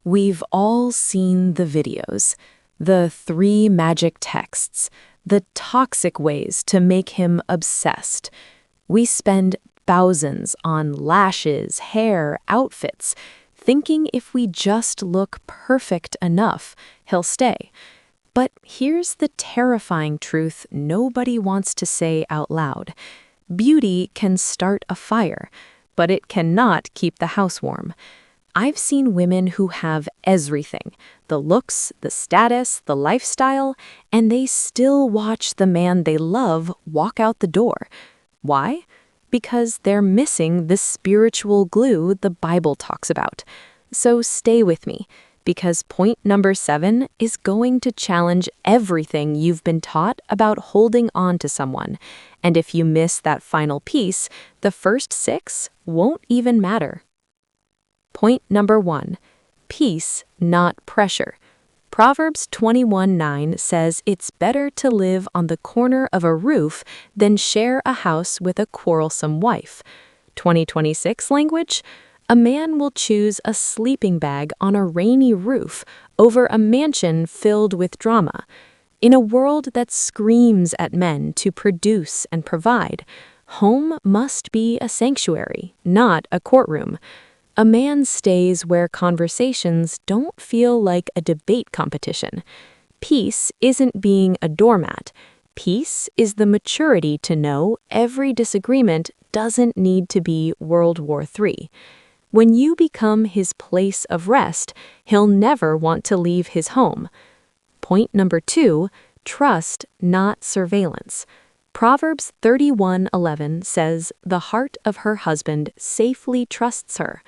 We've all seen the videos, the three magic texts, the toxic ways to make him obsessed. We spend thousands on lashes, hair, outfits, thinking if we just look perfect enough, he'll stay. But here's the terrifying truth nobody wants to say out loud. Beauty can start a fire, but it cannot keep the house warm. I've seen women who have everything, the looks, the status, the lifestyle, and they still watch the man they love walk out the door. Why? Because they're missing the spiritual glue the Bible talks about. So stay with me, because point number 7 is going to challenge everything you've been taught about holding on to someone. And if you miss that final piece, the first 6 won't even matter. Point number 1, peace, not pressure. Proverbs 21:9 says it's better to live on the corner of a roof than share a house with a quarrelsome wife. 2026 language? A man will choose a sleeping bag on a rainy roof over a mansion filled with drama. In a world that screams at men to produce and provide, home must be a sanctuary, not a courtroom. A man stays where conversations don't feel like a debate competition. Peace isn't being a doormat. Peace is the maturity to know every disagreement doesn't need to be World War III. When you become his place of rest, he'll never want to leave his home. Point number 2, trust, not surveillance. Proverbs 31:11 says, "The heart of her husband safely trusts her."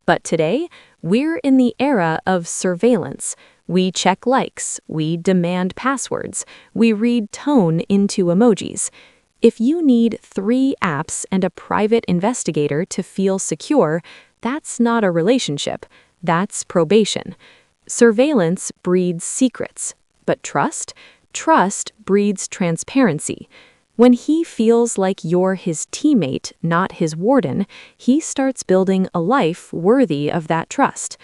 But today, we're in the era of surveillance. We check likes, we demand passwords, we read tone into emojis. If you need 3 apps and a private investigator to feel secure, that's not a relationship, that's probation. Surveillance breeds secrets, but trust? Trust breeds transparency. When he feels like you're his teammate, not his warden, he starts building a life worthy of that trust.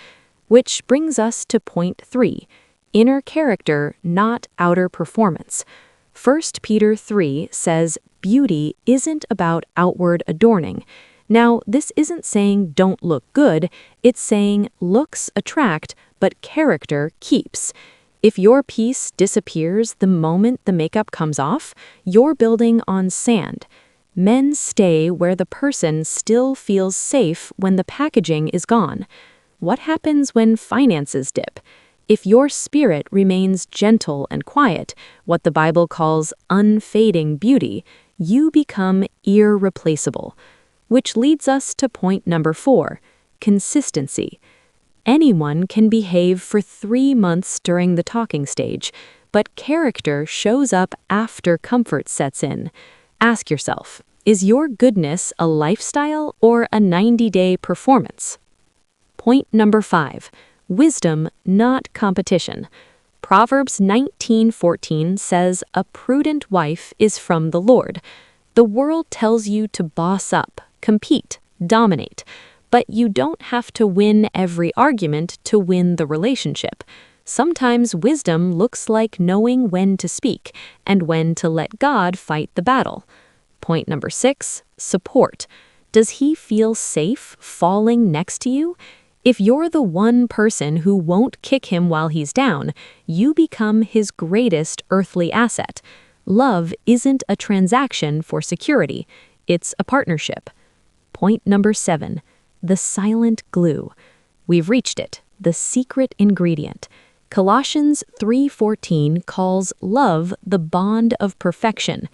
Which brings us to point 3, inner character, not outer performance. 1 Peter 3 says, beauty isn't about outward adorning. Now, this isn't saying don't look good, it's saying looks attract, but character keeps. If your piece disappears the moment the makeup comes off, you're building on sand. Men stay where the person still feels safe when the packaging is gone. What happens when finances dip? If your spirit remains gentle and quiet, what the Bible calls unfading beauty, you become irreplaceable. Which leads us to point number 4, consistency. Anyone can behave for 3 months during the talking stage, but character shows up after comfort sets in. Ask yourself, is your goodness a lifestyle or a 90-day performance? Point number 5, wisdom, not competition. Proverbs 19:14 says, "A prudent wife is from the Lord." The world tells you to boss up, compete, dominate. But you don't have to win every argument to win the relationship. Sometimes wisdom looks like knowing when to speak and when to let God fight the battle. Point number 6, support. Does he feel safe falling next to you? If you're the one person who won't kick him while he's down, you become his greatest earthly asset. Love isn't a transaction for security, it's a partnership. Point number 7, the silent glue. We've reached it, the secret ingredient. Colossians 3:14 calls love the bond of perfection.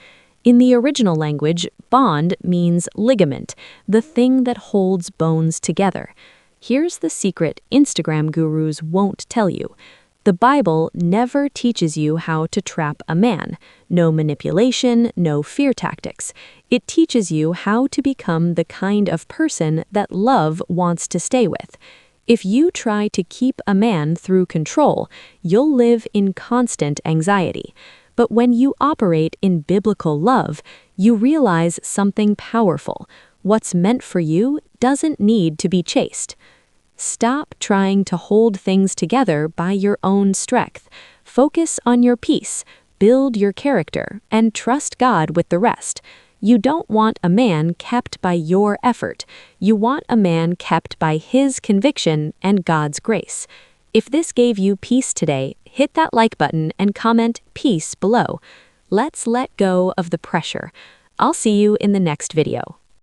In the original language, bond means ligament, the thing that holds bones together. Here's the secret Instagram gurus won't tell you. The Bible never teaches you how to trap a man. No manipulation, no fear tactics. It teaches you how to become the kind of person that love wants to stay with. If you try to keep a man through control, you'll live in constant anxiety. But when you operate in biblical love, you realize something powerful. What's meant for you doesn't need to be chased. Stop trying to hold things together by your own strength. Focus on your peace, build your character, and trust God with the rest. You don't want a man kept by your effort. You want a man kept by his conviction and God's grace. If this gave you peace today, hit that like button and comment peace below. Let's let go of the pressure. I'll see you in the next video.